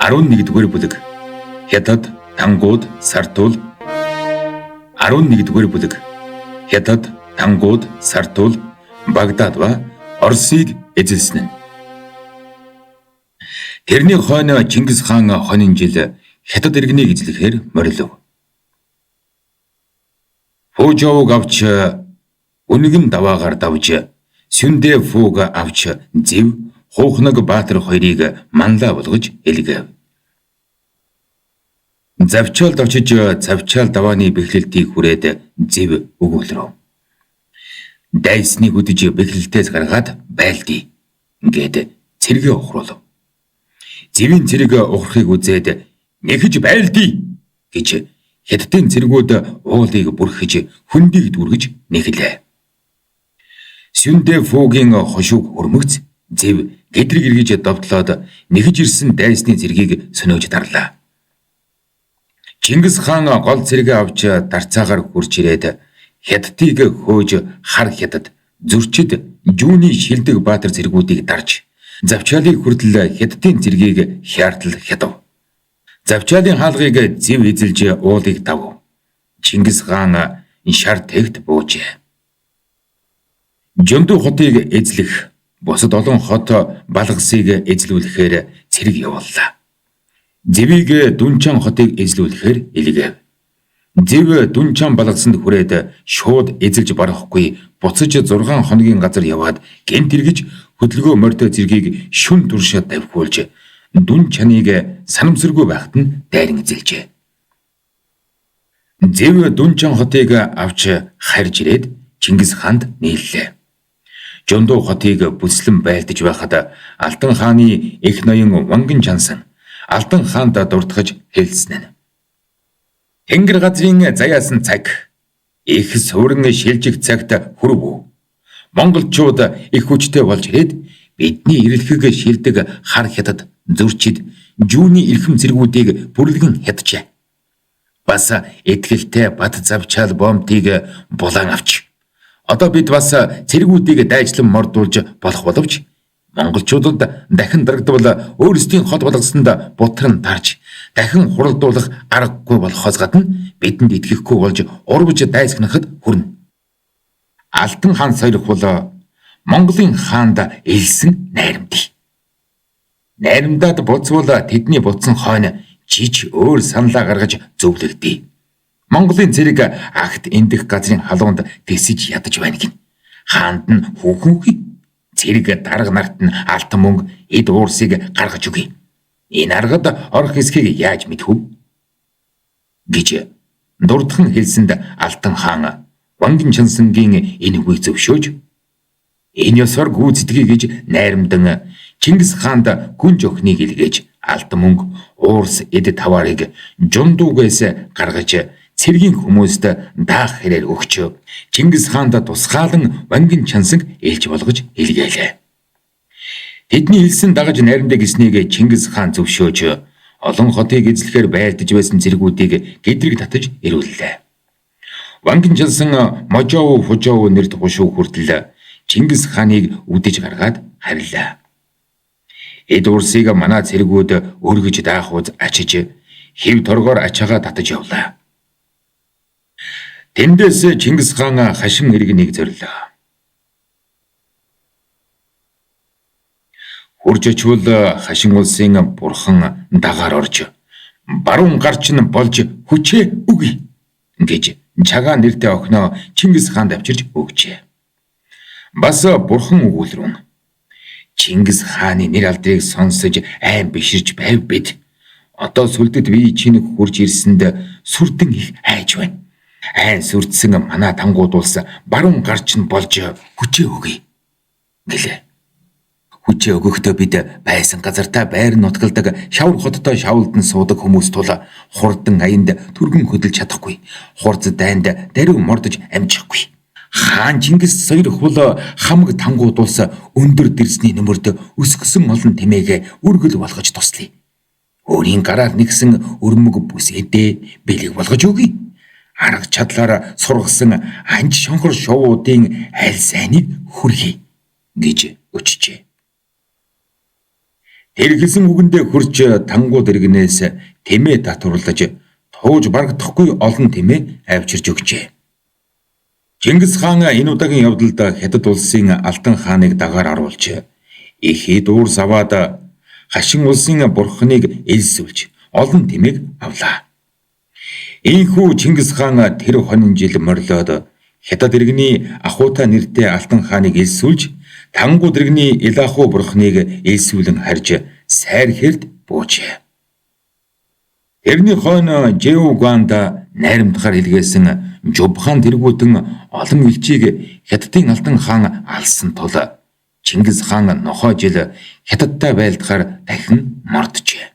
11-р бүлэг Хятад, Тангууд, Сартул 11-р бүлэг Хятад, Тангууд, Сартул Багдад ба Оросыг эзэлсэн нь. Тэрний хойно Чингис хаан хонин жил Хятад иргэнийг эзлэхээр морилов. Фужоог авч үнэгэн даваагаар давж Сүндэ Фуг авч Зэв, Хуухнаг Баатар хоёрыг манлаа болгож элгэв. Завчаалд очиж завчаал давааны бэхлэлтийг хүрээд Зэв өгүүлрөв. Дайсныг үдэж бэхлэлтээс гаргаад байлдъя гээд цэргээ ухруулв. Зэвийн цэрэг ухрахыг үзээд нэхэж байлдъя гэж Хятадын цэргүүд уулыг бүрхэж хөндийг дүргэж нэхлээ. Сүндэ Фугийн хошууг өрмөгц Зэв гэдрэг эргэж довтлоод нэхэж ирсэн дайсны цэргийг сөнөөж дарлаа. Чингис хаан гол цэрэгээ авч дарцаагаар хурж ирээд Хятадыг хөөж хар Хятад зөрчид Жүүний шилдэг Баатар цэргүүдийг дарж завчаалыг хүртэл Хятадын цэргийг хяартал хятав. Завчаалын хаалгыг Зэв эзэлж уулыг давв. Чингис хаан шар тэгт буужээ. Жөндөв хотыг эзлэх, бусад олон хот балгасыг эзлүүлэхээр цэрэг явууллаа. Зэвийг Дүнчан хотыг эзлүүлэхээр илгээв. Зэв Дүнчан балгасанд хүрээд шууд эзэлж барахгүй буцаж 6 хоногийн газар яваад гэнт эргэж хөдөлгөөн морьтой цэргийг шүн туршаа давхиулж Дүнчаныг санамсаргүй байхад нь дайран эзэлжээ. Зэв Дүнчан хотыг авч харж ирээд Чингис хаанд нийллээ. Жөндөө хотыг бүслэн байлдаж байхад Алтан хааны эх ноён Ванган Чансан Алтан хаанд дурдгаж хэлсэн нь: Тэнгэр газрын заяасан цаг их суурин шилжих цагт хүрв. Монголчууд их хүчтэй болж ирээд бидний ирэлхэг шилдэг хар Хятад зөрчид Жүүний эрхэм цэргүүдийг бүрлэгэн хятжээ. Бас этгэлтэй бат завчаал бомтыг булан авч одоо бид бас цэргүүдийг дайчлан мордуулж болох боловч монголчуудад дахин дарагдвал өөрсдийн хот болгосонд бутран тарж дахин хуралдуулах аргагүй болохоос гадна бидэнд итгэхгүй болж урвж дайсгнахад хүрнэ. Алтан хаан сойрох бол Монголын хаанд элсэн найрамдъя. Найрамдаад буцвал тэдний буцсан хойно жиж өөр саналаа гаргаж зөвлөгдөе. Монголын цэрэг агт эндэх газрын халуунд тэсэж ядаж байна гин. Хаанд нь хүүхүүхий цэрэг дарга нарт нь алтан мөнгө эд уурсыг гаргаж өгье. Энэ аргад орох эсхийг яаж мэдв гэж дурдхан хэлсэнд Алтан хаан Ванган Чансангийн энэ үгийг зөвшөөж энэ ёсоор гүйцэтгэе гэж найрамдан Чингис хаанд гүн жохныг илгээж алтан мөнгө уурс эд таваарыг Жундуугээс гаргаж цэргийн хүмүүст даах хэрээр өгч Чингис хаанд тусгаалan Ванган Чансанг ээлж болгож илгээлээ. Тэдний хэлсэн дагаж найрамдаа гиснийг Чингис хаан зөвшөөж олон хотыг эзлэхээр байлдаж байсан цэргүүдийг гэдрэг татаж ирүүллээ. Ванган Чансан Можоо Фужоо нэрд хушуу хүртэл Чингис хааныг үдэж гаргаад харилаа. Эд уурсыг манай цэргүүд өргөж даах уз ачиж хэв торгоор ачаагаа татаж явлаа. Тэндээс Чингис хаан хашин иргэнийг зорилоо. Хурж очвол хашин улсын бурхан дагаар орж баруун гарч нь болж хүчээ өгье гэж чагаа нэртэй охиноо Чингис хаанд авчирч өгчээ. Бас бурхан өгүүлрүүн Чингис хааны нэр алдрыг сонсож айн биширж байв бид. Одоо сүлдэд бие чинь хурж ирсэнд сүрдэн их айж байна. Айн сүрдсэн манай тангууд улс баруун гарч нь болж хүчээ өгье гэлээ. Хүчээ өгөхдөө бид байсан газартаа байр нутгалдаг шавар хоттой шавлдан суудаг хүмүүс тул хурдан аянд түргэн хөдөлж чадахгүй. Хурц дайнд даруй мордож амжихгүй. Хаан Чингис сойрох бол хамаг тангууд улс өндөр дэрсний нөмөрд өсгсөн олон тэмээг үргэл болгож туслая. Өөрийн гараар нэгсэн өрмөг бүс эдээ бэлэг болгож өгье. Арга чадлаараа сургасан анж шонхор шувуудын аль сайныг хүргэе гэж өчжээ. Тэр хэлсэн үгэндээ хурж тангууд иргэнээс тэмээ татварлаж тууж барагдахгүй олон тэмээ авчирч өгчээ. Чингис хаан энэ удаагийн явдалд Хятад улсын Алтан хааныг дагаар аруулж их дуур саваад хашин улсын бурхныг элсүүлж олон тэмээг авлаа. Ийхүү Чингис хаан тэр хонин жил морилоод Хятад иргэний Ахута нэртэй Алтан хааныг элсүүлж тангууд иргэний Илаху бурхныг элсүүлэн харж сайр хэрд буужээ. Тэрний хойно Жэугуанда найрамдахаар илгээсэн Жубхан тэргүүтэн олон элчийг Хятадын Алтан хаан алсан тул Чингис хаан нохой жил Хятадтай байлдахаар дахин морджээ.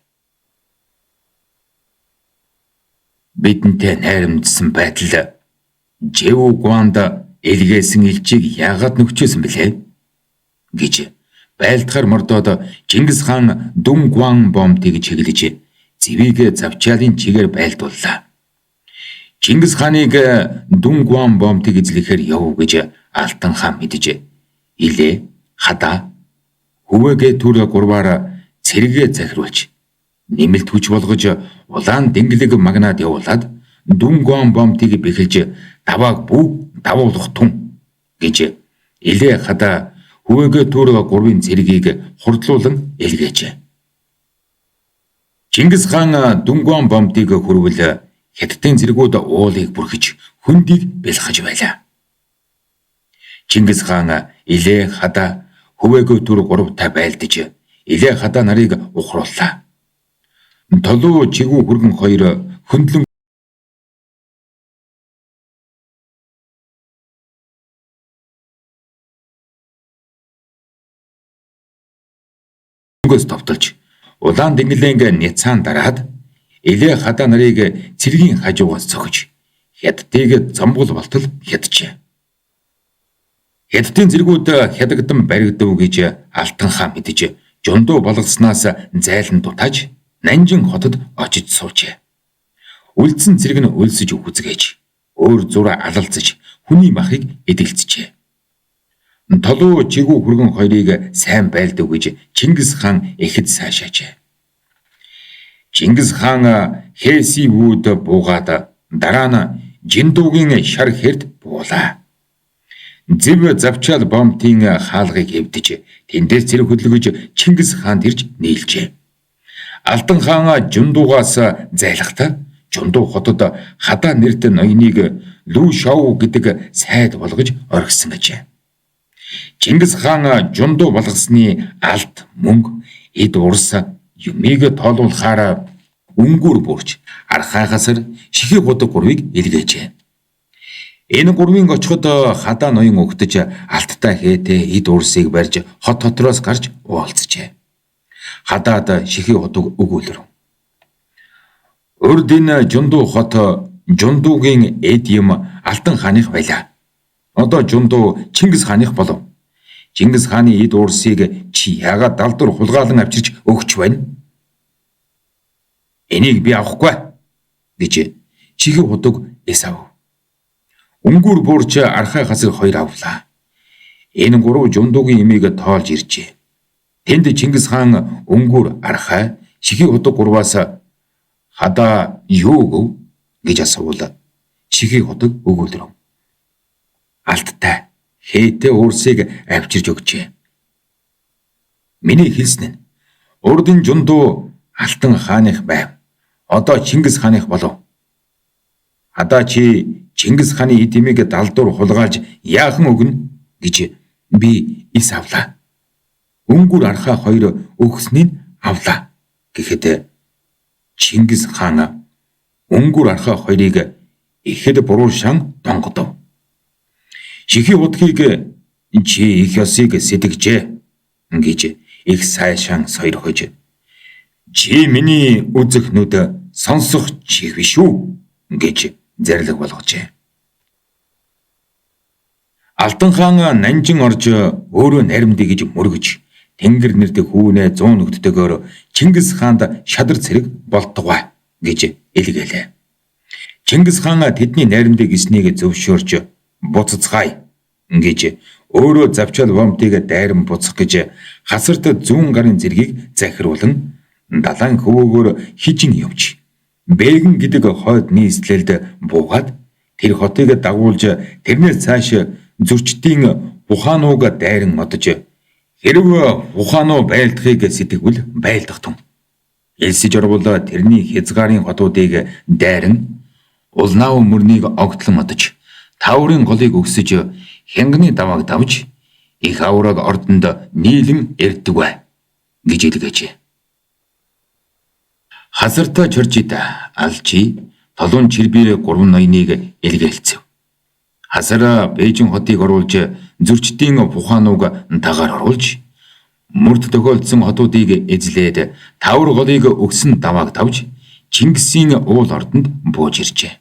Бидэнтэй найрамдсан байдал Жэугуанд илгээсэн элчийг яагаад нөхчөөсөн бэлээ гэж байлдахаар мордоод Чингис хаан Дүнгуан бомтыг чиглэж зэвийг завчаалын чигээр байлдууллаа. Чингис хааныг Дүнгуан бомтыг эзлэхээр яв гэж Алтан хаан мэдэж Илээ, Хада, Хүвэгэ түр гурваар цэрэгээ захируулж нэмэлт хүч болгож улаан дэнгэлэг магнад явуулаад Дүнгуан бомтыг бэхэлж давааг бүх давуулах тун гэж Илээ, Хада, Хүвэгэ түр гурвын цэрэгийг хурдлуулан илгээжээ. Чингис хаан Дүнгуан бомтыг хүрвэл Хятадын зэргүүд уулыг бүрхэж хөндийг бэлхэж байлаа. Чингис хаан Илээ, Хада, Хүвэгэ түр гуравтай байлдаж Илээ, Хада нарыг ухрууллаа. Толуу чигүү хүргэн хоёр хөндлөн өнгөс товтолж улаан дэнгэлэнг няцаан дараад Илээ, Хада нарыг цэргийн хажуугаас цохиж Хятадыг замбуул болтол хятжээ. Хятадын зэргүүд хядагдан баригдав гэж Алтан хаан мэдэж жундуу болгоснаас зайлан дутааж Нанжин хотод очиж суужээ. Үлдсэн зэрэг нь өлсөж үзгээж өөр зураа алалцаж хүний махыг эдэлцжээ. Толуу чигүү хүргэн хоёрыг сайн байлдав гэж Чингис хаан ихэд сайшаажээ. Чингис хаан Хэсивүүд буугаад дараа нь Жиндуугийн шар хэрд буулаа. Зэв завчаал бомтын хаалгыг хэвдэж тэндээс зэрэг хөдөлгөж Чингис хаанд ирж нийлжээ. Алтан хаан Жундуугаас зайлахтаа Жундуу хотод Хада нэртэй ноёныг Лүү Шоу гэдэг сайд болгож оргисон гэжээ. Чингис хаан Жундуу болгосны алт мөнгө эд урс юмыг тоолуулахаар өнгөөр бүрж архаагасар шихий бодог гурвыг илгээжээ. Энэ гурвын очиход Хада ноён өгтөж алттай хээтэй эд урсыг барьж хот хотроос гарч уулзжээ. Хадаад шихий бодог өгүүлрэв. Урд энэ Жундуу хот Жундуугийн эд юм Алтан хааных байлаа. Одоо Жундуу Чингис хааных болов. Чингис хааны эд урсыг чи яагаад далдуур хулгаалan авчирч өгч байна? Энийг би авахгүй гэж чихээ бодог эсав. Өнгөөр буурч архай газар хоёр авлаа. Энэ гурав Жундуугийн имийг тоолж иржээ. Тэнд Чингис хаан өнгөөр архай чихээ бодог гурваас Хада юу өв гэж асуул. Чихээ бодог өгүүлрэв. Алттай хээтэй урсыг авчирч өгчээ. Миний хэлсэн нь урдын Жундуу Алтан хааных байв. Одоо Чингис хааных болов. Хада чи Чингис хааны эд имийг далдуур хулгайлж яахан өгнө гэж би ис авлаа. Өнгөөр архаа хоёр өгснийг авлаа гэхэд Чингис хаан өнгөөр архаа хоёрыг ихэд буруушан донгодов. Шихий удгийг чи их ёсыг сэтгэжээ гэж их сайшаан сойрхож чи миний үзэхнүүд сонсох чих биш үү гэж зарлиг болгожээ. Алтан хаан Нанжин орж өөрөө наримдий гэж мөргөж Тэнгэр нэрдэг хүүнээ 100 нөттэйгээр Чингис хаанд шадар цэрэг болтугай гэж илгээлээ. Чингис хаан тэдний наримдыг эснийг зөвшөөрч буцацгаая гэж өөрөө завчаал вомтыг дайран буцах гэж хасарт зүүн гарын зэргийг захируулан далайн хөвөөгөөр хижин явж Бэгэн гэдэг хойд нийслэлд буугаад тэр хотыг дагуулж тэрнээс цааш зөрчдийн ухаанууг дайран модож хэрв ухаануу байлдахыг сэтгэвэл байлдах тун. Элсэж орвол тэрний хязгаарын хотуудыг дайран улнаа мөрнийг огтлон модож таврын голыг өгсөж хянганы давааг давж их авраг ордонд нийлэн эрдэг бай гэж илгээжээ. Хасартаа чоржида алчи толон чирбир 3 ноёныг илгээцв. Хасараа Бээжин хотыг оруулж зөрчдийн ухаанууг дагаар оруулж мөрд тохиолдсон хотуудыг эзлээд тавар голыг өгсөн давааг давж Чингисийн уул ордонд бууж иржээ.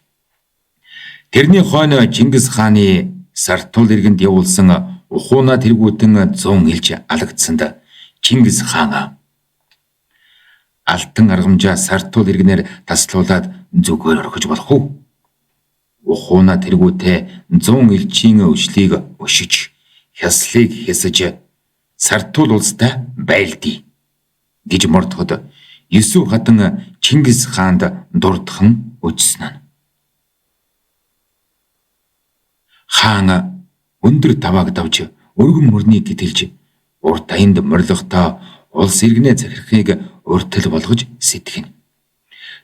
Тэрний хойно Чингис хааны Сартул иргэнд явуулсан ухууна тэргүүтэн 100 илж алагдсанд Чингис хаан алтан аргамжаа Сартул иргэнээр таслуулаад зүгээр орхиж болох уу? Ухууна тэргүүтээ 100 элчийн өшлийг өшиж, хяслыг хэсэж Сартул улстай байлдъя гэж мордоход Есү хатан Чингис хаанд дурдхан өжсөн. Хаан өндөр давааг давж өргөн мөрнийг гитэлж урт аянд морилготой улс иргэнэ захирахыг уртл болгож сэтгэн.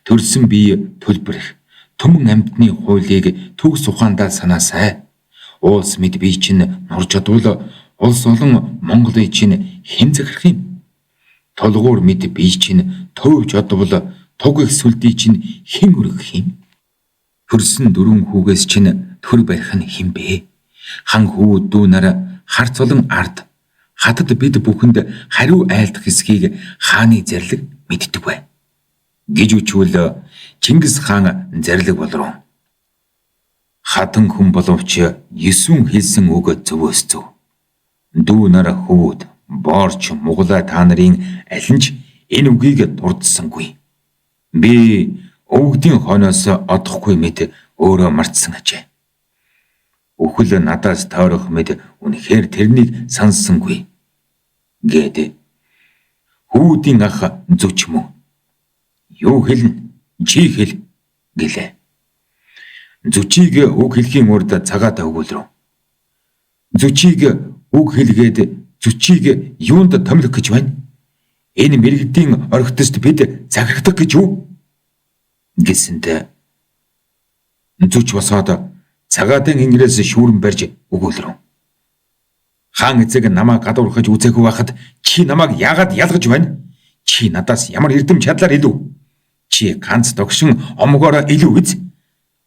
Төрсөн бие төлбөрөх төмөн амьтны хуулийг төгс ухаандаа санаасай. Улс мэд бие чинь нурж чадвал улс олон Монголыг чинь хэн захирах юм? Толгуур мэд бие чинь төвж одвол туг их сүлдий чинь хэн өргөх юм? Төрсөн 4 хүүгээс чинь төр барих нь хэн бэ? Хан хүү дүү нар харц болон ард хатад бид бүхэнд хариу айлдах хэсгийг хааны зарлиг мэддэг бай гэж үчвэл Чингис хаан зарлиг болроо. Хатан хүн боловч Есүн хэлсэн үг зөвөөс зөв. Дүү нар хөвүүд боорч Муглаа та нарын аль нь ч энэ үгийг дурдсангүй. Би өвгдийн хойноос одохгүй мэд өөрөө мартсан ажээ. Үхэл надаас тойрох мэд үнэхээр тэрнийг санссангүй гэд хүүдийн ах зүч мөн юу хэлнэ чи хэл гэлээ. Зүчийг үг хэлхийн урд цагаатаа өгүүлрөө. Зүчийг үг хэлгээд зүчийг юунд томилох гэж байна? Энэ мэрэгдийн орхитост бид захирагдах гэж юу? Гэсэнтэй зүч босоод цагаатан ингээс шүүрэн барьж өгүүлрөө. Хаан эцэг намайг гадуурхаж үзээгүй байхад чи намайг яагаад ялгаж байна? Чи надаас ямар эрдэм чадлаар илүү? Чи ганц догшин омгоороо илүү үз?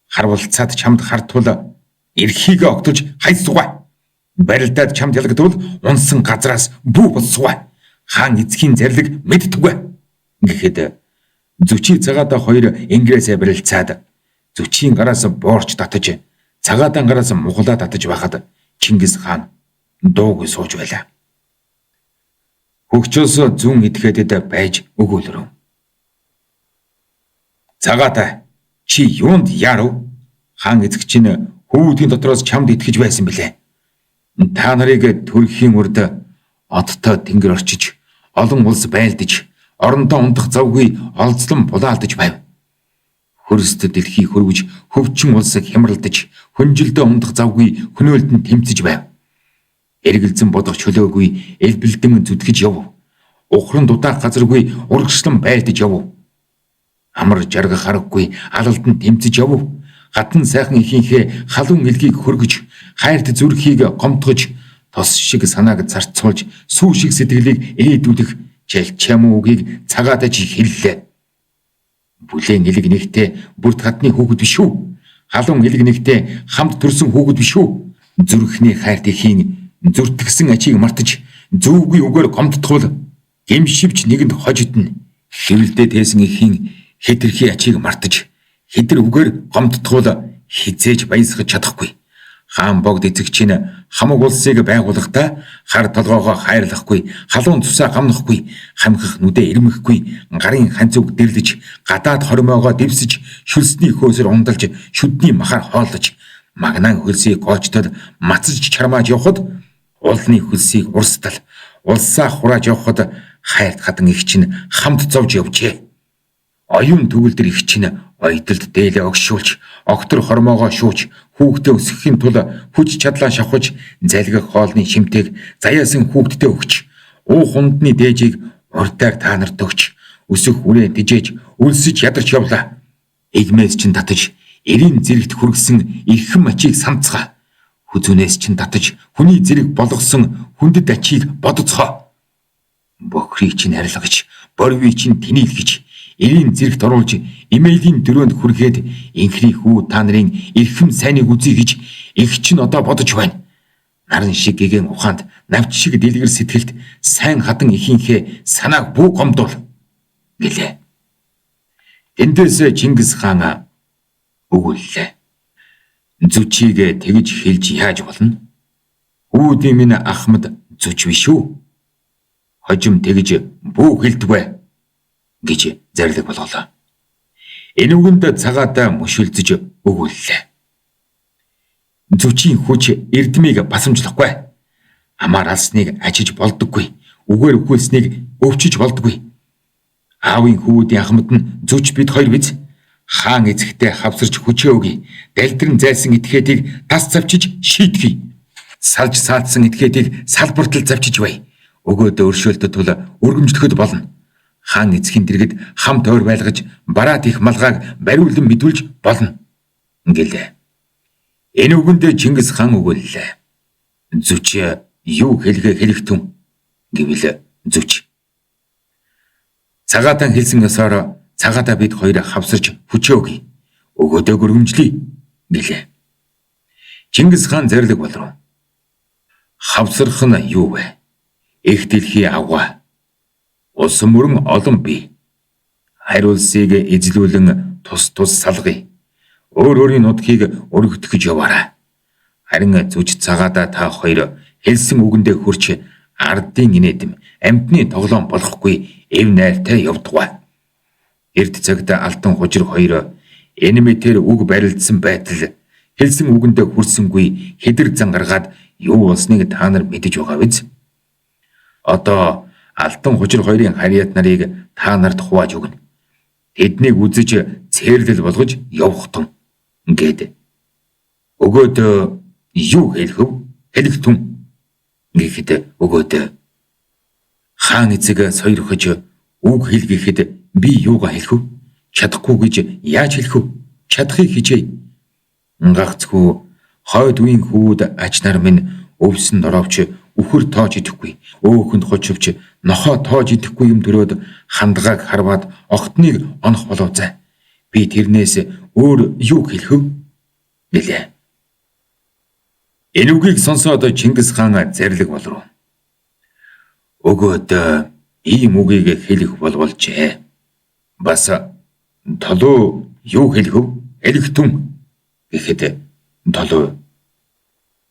Харвалцаад чамд хартвал эрхийг огтож хайцсугай. Барилдаад чамд ялгадвал унсан газраас бүү болсугай. Хаан эцгийн зарлиг мэдтгвэ. Гэхэд зүчи цагаатаа хоёр ингээс барилцаад зүчийн гараас боорч татаж цагаатан гараас муглаа татаж байхад Чингис хаан дуугүй сууж байлаа. Хөгчөөс зүүн идэхэд байж өгүүлрөө. Цагаатай чи юунд яарав? Хаан эцэг чинь хүүдийн дотроос чамд итгэж байсан билээ. Та нарыг төрхийн урд одтой тэнгэр орчиж, олон улс байлдаж, орондоо ундах завгүй олзлон булаалдаж байв. Хөрст дэлхий хөрвж, хөвчин улс хямралдаж, хүнжилдээ ундах завгүй хөнөөлтөнд тэмцэж байв. Эргэлзэн бодох чөлөөгүй элбэлдэн зүтгэж яв. Ухран дудаах газаргүй урагшлан байлдаж яв. Амар жаргах аргагүй алалдан тэмцэж яв. Гадна сайхан ихийнхээ халуун элгийг хөргөж, хайрт зүрхийг гомдгож, тос шиг санааг зарцуулж, сүү шиг сэтгэлийг ээдүүлэх чалчам үгийг цагаатаж хэллээ. Бүлээн элэг нэгтээ бүрд хатны хүүхэд биш үү? Халуун элэг нэгтээ хамт төрсөн хүүхэд биш үү? Зүрхний хайрт ихийн зүртгсэн ачийг мартаж, зүүгүй үгээр гомдтгол гимшивч нэгэнд хожидно. Хэвлдээ тээсэн ихийн хэтэрхий ачийг мартаж, хитэр үгээр гомдтгол хизээж баясгаж чадахгүй. Хаан богд эцэг чинь хамаг улсыг байгуулахдаа хар толгоогоо хайрлахгүй, халуун цусаа гамнахгүй, хамхах нүдэ ирмэхгүй, гарын ханцуг дэрлэж, гадаад хормоогоо дэвсэж, шүлсний хөөсөр ундалж, шүдний махаар хооллож, магнаан хөлсийг гоочтод мацаж чармааж явхад уулны хөлсийг урсдал улсаа хурааж явхад хайрт хадан их чинь хамт зовж явжээ. Оюун төгөлдөр их чинь ойдолд дээлээ огшуулж, огтор хормоогоо шууж, хүүхдээ өсгөхийн тулд хүч чадлаа шавхаж, залгих хоолны шимтэйг заяасан хүүхдэд өгч, уух ундны дээжийг урдаар та нарт өгч, өсөх үрээ тижээж, үлсэж ядарч явлаа. Игмээс чинь татаж, эрийн зэрэгт хүргэсэн эрхэм ачийг санацгаа. Хүзүнээс чинь татаж, хүний зэрэг болгосон хүндэт ачийг бодоцгоо. Бохрийг чинь арилгаж, борвийг чинь тэнэлгэж, эрийн зэрэгт оруулж, эмээлийн дөрөөнд хүргээд инхний хүү та нарын эрхэм сайныг үзье гэж их чинь одоо бодож байна. Наран шиг гэгэн ухаанд, навч шиг дэлгэр сэтгэлд сайн хадан ихийнхээ санааг бүү гомдуул гэлээ. Эндээс Чингис хаан өгүүллээ. Зүчийг тэгж хэлж яаж болно? Үүдийн минь Ахмад зүч биш үү? Хожим тэгж бүү хэлдэгвэ гэж зарлиг болголоо. Энэ үгэнд цагаатаа мөшөлдөж өгүүллээ. Зүчийн хүч эрдмийг басамжлахгүй. Амаар алсныг ажиж болдоггүй. Үгээр өгүүлснийг өвчиж болдоггүй. Аавын хүүдийн Ахмад нь зүч бид хоёр биз? Хаан эзэгтэй хавсарч хүчээ өгье. Далдран зайлсан этгээдийг тас завчиж шийтгэе. Салж саадсан этгээдийг салбартал завчиж бай. Өгөөдөө өршөөлтөд тул өргөмжлөхөд болно. Хаан эзэхийн дэргэд хамт ойр байлгаж бараад их малгааг бариулан мэдүүлж болно гэлээ. Энэ үгэнд Чингис хаан өгүүллээ. Зүч юу хэлгээ хэлэхтэн гэвэл зүч. Цагаатан хэлсэн ёсоор цагаатаа бид хоёр хавсарч хүчээ өгье. Өгөөдөө өргөмжлөе гэлээ. Чингис хаан зарлиг болроо. Хавсарх нь юу вэ? Их дэлхий авгаа. Улс мөрөн олон бий. Харь улсыг эзлүүлэн тус салгая. Өөр өөрийн нутгийг өргөдгөж яваарай. Харин зүж цагаатаа та хоёр хэлсэн үгэндээ хүрч ардын инээдэм амьтны тоглоом болохгүй эв найртай явдгаа. Эрт цагт алтан хужир хоёр энэ мэтэр үг барилдсан байтал хэлсэн үгэндээ хүрсэнгүй хэдэр зангаргаад юу болсныг та нар мэдэж байгаа биз? Одоо алтан хужир хоёрын харьяат нарыг та нарт хувааж өгнө. Тэднийг үзэж цээрлэл болгож явахтун гээд. Өгөөдөө юу хэлэв? Хэлэхтун гэхэд өгөөдөө хаан эцэг сойрхож үг хэлгээхэд би юугаа хэлэх вэ? Чадахгүй гэж яаж хэлэх вэ? Чадахыг хичээе. Гагцхүү хойд үеийн хүүд ач нар минь өвсөн дороовч үхэр тоож идэхгүй. Өөхөнд хочвч нохоо тоож идэхгүй юм төрөөд хандгааг харваад огтныг онох болов зай. Би тэрнээс өөр юу хэлэх вэ? Гэлээ. Энэ үгийг сонсоод Чингис хаан зарлиг болроо. Өгөөд ийм үгийг хэлэх болволжээ. Бас толуу юу хэлэх вэ? Хэлэхтэн гэхэд толуу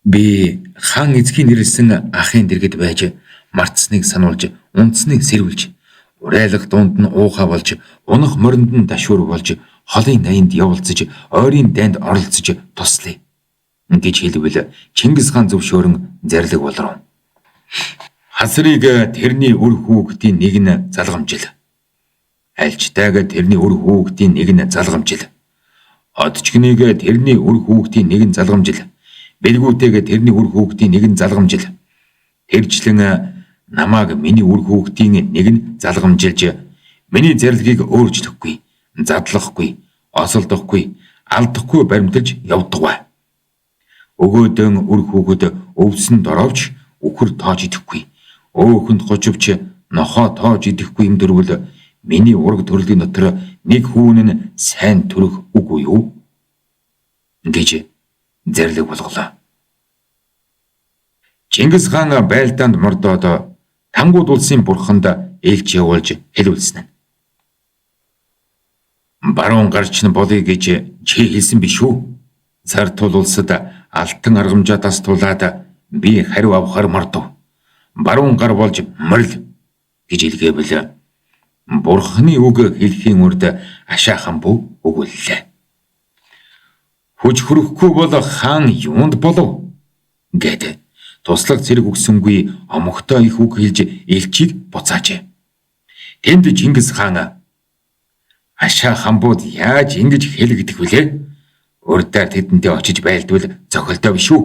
би хаан эзгийн нэрэлсэн ахын дэргэд байж мартсныг сануулж, унтсныг сэрвэлж, урайлах дунд нь уухай болж, унах моринд нь дашуур болж, холын наянд явуулцаж, ойрын дайнд оролцож туслая гэж хэлвэл Чингис хаан зөвшөөрөн зарлиг болроо. Хасрыг тэрний үр хүүхдийн нэг нь залгамжил. Альчтайг тэрний үр хүүхдийн нэг нь залгамжил. Одчгнийг тэрний үр хүүхдийн нэг нь залгамжил. Бэлгүүтэйг тэрний үр хүүхдийн нэг нь залгамжил. Тэрчлэн намааг миний үр хүүхдийн нэг нь залгамжилж, миний зарилгийг өөрчлөхгүй, задлахгүй, осолдохгүй, алдахгүй баримталж явдгаа. Өгөөдөн үр хүүхэд өвсөн дороовч үхэр тоож идэхгүй. Өөхөнд хочвч нохоо тоож идэхгүй юм дөрвөл миний ураг төрлийн дотор нэг хүүн нь сайн төрөх үгүй юу? гэж зарлиг болголоо. Чингис хаан байлдаанд мордоод Тангууд улсын бурханд ээлж явуулж хэлүүлсэн нь. Баруун гарч нь болъё гэж чи хэлсэн биш үү? Цартул улсад алтан аргамжаа тастуулаад би хариу авахар мордов. Баруун гар болж морил гэж илгээвэл Бурхны үг хэлхийн үрд ашаахан бүү өгүүллээ. Хүч хүрэхгүй бол хаан юунд болов гэд туслах зэрэг өгсөнгүй омогтой их үг хэлж элчийг буцаажээ. Тэнд Чингис хаан "Ашаа хамбууд яаж ингэж хэлэгдэх вүлээ? Урдаар тэдэнтэй очиж байлдвал зохилтой биш үү?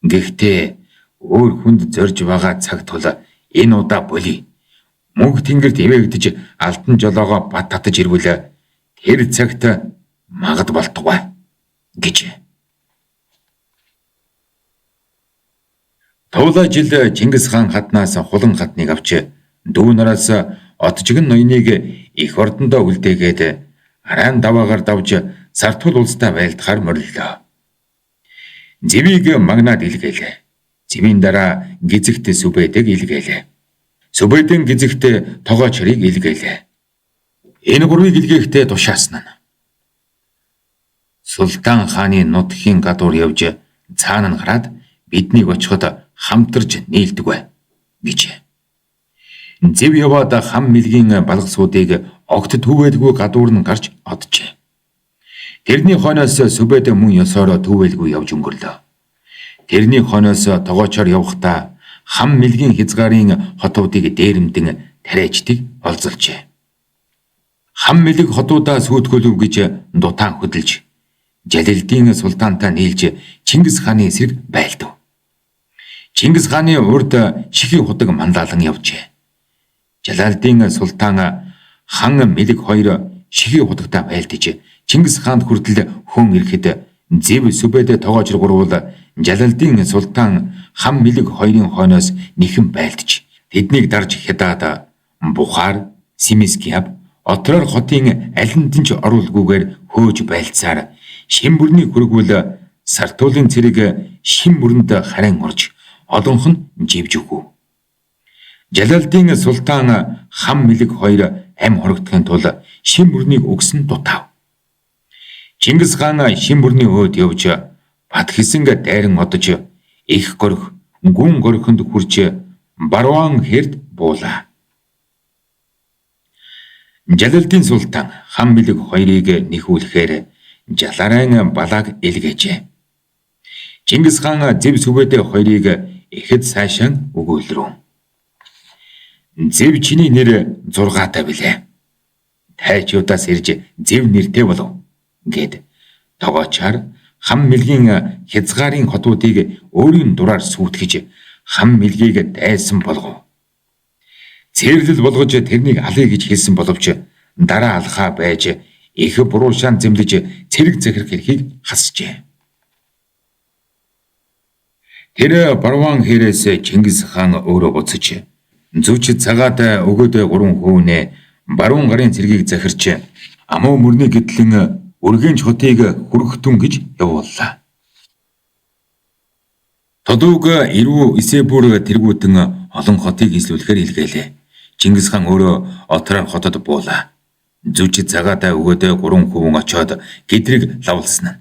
Гэхдээ өөр хүнд зорж байгаа цаг тул энэ удаа болий. Мөнх тэнгэрт ивэгдэж алтан жолоогоо бат татаж ирвэл тэр цагт магад болтугай" гэж. Тулаа жил Чингис хаан хатнаас хулан хатныг авч дүү нараас отжигэн ноёныг их ордондоо үлдээгээд араан даваагаар давж Сартул улстай байлдахаар мориллоо. Зэвийг магнаад илгээлээ. Зэвийн дараа гизэгт Сүбэдэг илгээлээ. Сүбэдэн гизэгт Тогоочрыг илгээлээ. Энэ гурвыг илгээхдээ тушаасан нь Султан хааны нутгийн гадуур явж цаана нь гараад биднийг очиход хамтарч нийлдэг гэж. Зэв яваад хам мэлгийн балгасуудыг огт түвэлгүй гадуур нь гарч оджээ. Тэрний хойноос Сүбэд мөн ёсоор түвэлгүй явж өнгөрлөө. Тэрний хойноос Тогоочоор явахдаа хам мэлгийн хязгаарын хотуудыг дээрэмдэн тариачдыг олзолжээ. Хам мэлэг хотуудаа сүйтгэлөв гэж дутаан хөдөлж Жалилдийн султантай нийлж Чингис хааны эсрэг байлдав. Чингис хааны урд Шихи худаг манлайлан явжээ. Жалалдийн султан хан мэлэг хоёр Шихи худагтай байлдаж Чингис хаанд хүртэл хүн ирэхэд Зэв Сүбэд Тогоочр гурвал Жалалдийн султан хам мэлэг хоёрын хойноос нэхэн байлдаж тэднийг дарж хядаад Бухар, Семискиаб, Отроор хотын аль нь ч оруулгүйгээр хөөж байлцаар шин бүрний хүргүүл Сартуулын цэрэг шин бүрэнд харин орж олонх нь живж өгөв. Жалалдийн султан хам мэлэг хоёр ам хорогдохын тулд шин бүрнийг өгсөн дутав. Чингис хаан шин бүрний өөд явж бат хэсэнг дайран одож их горих гүн горихонд хүрч Баруун хэрд буулаа. Жалалдийн султан хам мэлэг хоёрыг нэхүүлэхээр Жаларайн балааг илгээжээ. Чингис хаан Зэв Сүбэд хоёрыг ихэд сайшаан өгүүлрүү. "Зэв чиний нэр 6-тай билээ. Тайчуудаас ирж Зэв нэртэй болов" гэд Тогоочоор хам мэлгийн хязгаарын хотуудыг өөрийн дураар сүйтгэж хам мэлгийг дайсан болгов. Цээрлэл болгож тэрнийг алъя гэж хэлсэн боловч дараа алхаа байж их буруушаан зэмлэж цэрэг захирах эрхийг хасжээ. Тэр Баруун хэрээс Чингис хаан өөрөө буцаж зүч цагаад өгөөд 3 хүүнээ баруун гарын цэргийг захирч амуу мөрний гэтлэн өргөнч хотыг хүрхтүн гэж явууллаа. Тодууг Ирүү Исэбүр тэргүүтэн олон хотыг эзлүүлэхээр илгээлээ. Чингис хаан өөрөө Отроор хотод буулаа. Зүч цагаад өгөөд 3 хүүн очоод гэдрийг лавлсан нь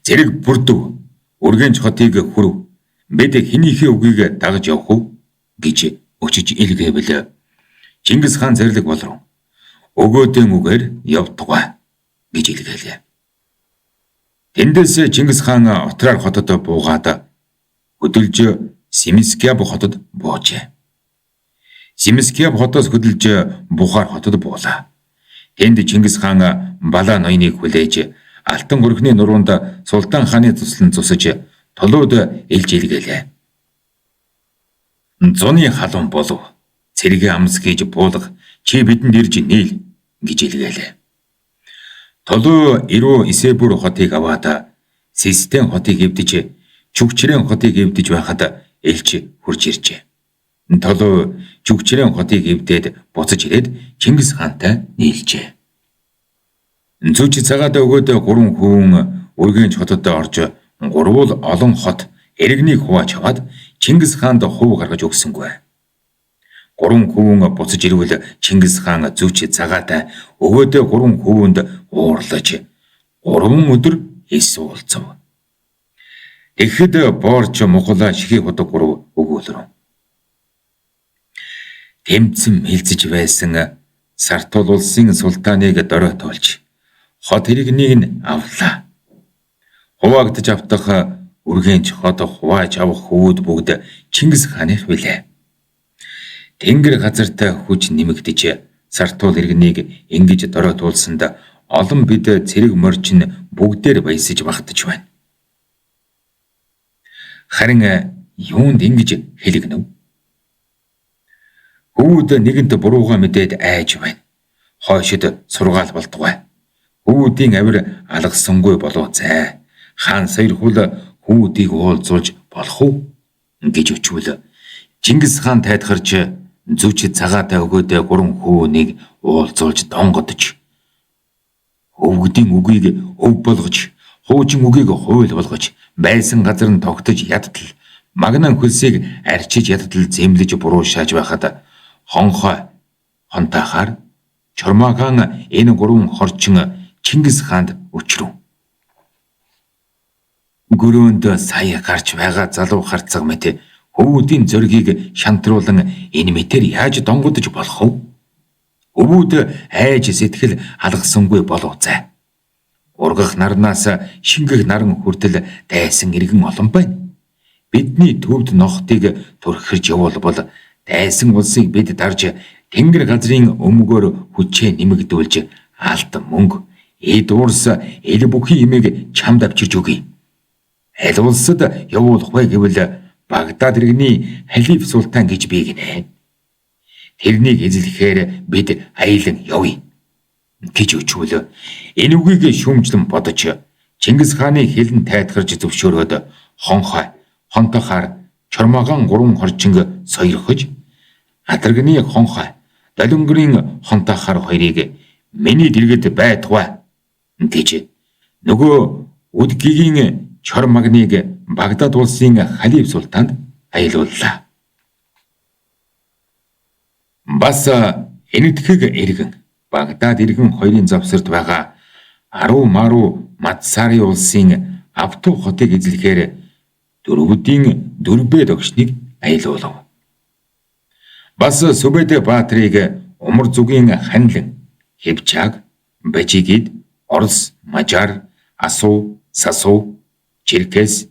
"Зэрэг бүрдв, өргөнч хотыг хүрв. Бид хинийхээ үгийг дагаж явах уу?" гэж өчиж илгээвэл Чингис хаан зарлиг болров. "Өгөөдийн үгээр явтугай" гэж илгээлээ. Тэндээс Чингис хаан Отроор хотод буугаад хөдөлж Семискиаб хотод буужээ. Семискиаб хотоос хөдөлж Бухар хотод буулаа. Тэнд Чингис хаан Балаа ноёныг хүлээж алтан горхны нуруунд султан хааны туслан зусаж толууд илж илгээлээ. "Зуны халуун болов. Цэргийн амс хийж буулгах, чи бидэнд ирж нийл" гэж илгээлээ. Толуу Ирүү Исэбүр хотыг аваад Систен хотыг эвдэж Чүгчрэн хотыг эвдэж байхад элч хурж иржээ. Толуу Чүгчрэн хотыг эвдээд буцаж ирээд Чингис хаантай нийлжээ. Зүч цагаад өгөөд 3 хүүн өргөнч хотод орж гурвал олон хот эргэнийг хувааж аваад Чингис хаанд хувь гаргаж өгсөнгүй. 3 хүүн буцаж ирвэл Чингис хаан зүч цагаад өгөөд 3 хүүнд уурлаж 3 өдөр эс уулзав. Тэгэхэд Боорч Мухала Шихи худаг 3 өгүүлрүү. Тэмцэн хилцэж байсан Сартул улсын султаныг дорой тоолж хот иргэнийг нь авлаа. Хуваагдаж автах үргэнч хот хувааж авах хүүд бүгд Чингис хааны билээ. Тэнгэр газартай хүч нэмэгдэж Сартуул иргэнийг ингэж дороотуулсанд олон бид цэрэг морчин бүгдээр баясаж багтаж байна. Харин юунд ингэж хэлэгнэв? Хүүд нэгэнт бурууга мэдээд айж байна. Хойшид сургаал болтугай. Хүүдийн авир алгасангүй болов зай. Хаан саяр хул хүүдийг уулзуулж болох уу гэж өчвөл Чингис хаан тайлхарч зүч цагаатай өгөөд 3 хөөнийг уулзуулж донгодож өвгдийн үгийг өв болгож хуучин үгийг хууль болгож байсан газар нь тогтож ядтал магнан хөлсийг арчиж ядтал зэмлэж буруушааж байхад хонтахаар Чормаган энэ 3 хорчин Чингис хаанд өчрөв. Гөрөөнд сая гарч байгаа залуу харцаг мэт хүүдийн зөргийг шантруулан энэ мэтэр яаж донгодож болох вэ? Өвүүд айж сэтгэл алгасангүй болов зай. Ургах нарнаас шингэх наран хүртэл дайсан иргэн олон байна. Бидний төвд нохтыг турхирж явуулбал дайсан улсыг бид дарж тэнгэр газрын өмгөөр хүчээ нэмэгдүүлж алт мөнгө эд уурс эл бүхий имийг чамд авчирч өгье. Аль улсад явуулах вэ гэвэл Багдад иргэний халиф султан гэж би гинэ. Тэрнийг эзлэхээр бид аяйлан явъя гэж өчвөл энэ үгийг шүүмжлэн бодож Чингис хааны хэлэн тайтгарч зөвшөөрөөд хонтохоор Чормаган 3 хорчинг сойрхож Адарганы Долонгорын хонтохоор хоёрыг миний дэргэд байтугай гэж нөгөө Үдгигийн Чормагныг Багдад улсын халиф султанд аялууллаа. Бас энэтхэг иргэн Багдад иргэн хоёрын завсарт байгаа Ару Мару Мадсари улсын Авту хотыг эзлэхээр дөрвөдийн дөрбэ догшныг аялуулав. Бас Сүбэдэ Баатрийг Умар зүгийн ханилан Хевчаг, Бажигид, Орос, Мажар, Асу, Сасу, Черкес,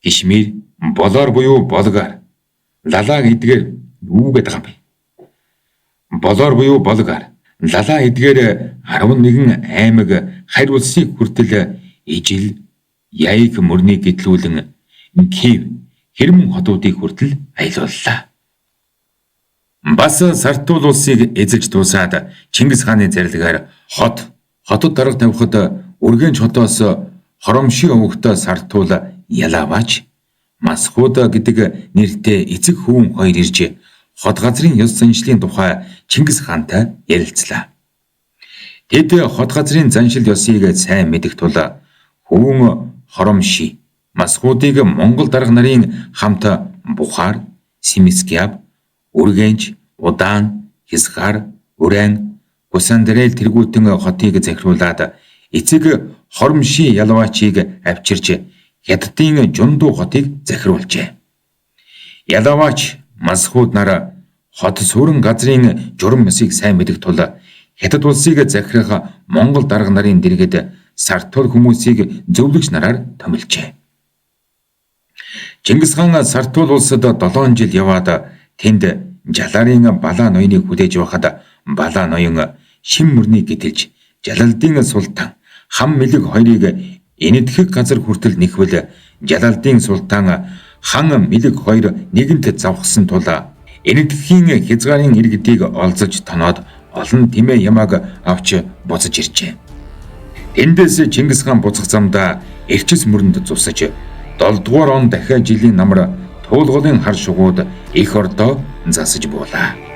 Кишмир, Болор буюу Болгар, Лалаа эдгээр юу гэдэг юм бэ? Болор буюу Болгар, Лалаа эдгээр 11 аймаг харь улсыг хүртэл ижил, яйг мөрнийг гэтлүүлэн Киев, Хэрмэн хотуудыг хүртэл аялууллаа. Бас Сартуул улсыг эзэлж дуусаад Чингис хааны зарилгаар хотод дарга тавихад Үргэнч хотоос Хоромши өвгтөө Сартуул Ялаваач, Масхууд гэдэг нэртэй эцэг хүүн хоёр ирж хот газрын ёс заншлын тухай Чингис хаантай ярилцлаа. Тэд хот газрын заншил ёсыг сайн мэдэх тул хүүн Хоромши, Масхуудыг Монгол дарга нарын хамт Бухар, Семискиаб, Үргэнч, Удаан, Хисгар, Үрэн, Гусандарэл тэргүүтэн хотыг захируулад эцэг Хоромши Ялаваачийг авчирч Хятадын Жунду хотыг захируулжээ. Ялаваач, Масхууд нар хот сүрэн газрын журам ёсыг сайн мэдэх тул Хятад улсыг захирах Монгол дарга нарын дэргэд Сартуул хүмүүсийг зөвлөгч нараар томилжээ. Чингис хаан Сартуул улсад 7 жил яваад тэнд Жаларын Балаа ноёныг хүлээж байхад Балаа ноён шим мөрнийг гэтэлж Жалалдын султан хам мэлэг хоёрыг энэтхэг газар хүртэл нэхвэл Жалалдын султан хан мэлэг хоёр нэгэнт завхсан тул энэтхэгийн хязгаарын иргэдийг олзож тоноод олон тэмээ ямааг авч буцаж иржээ. Эндээс Чингис хаан буцах замдаа Эрчис мөрөнд зусаж 7 дугаар он дахиад жилийн намар Туулгын хар шугууд эх ордоо засаж буулаа.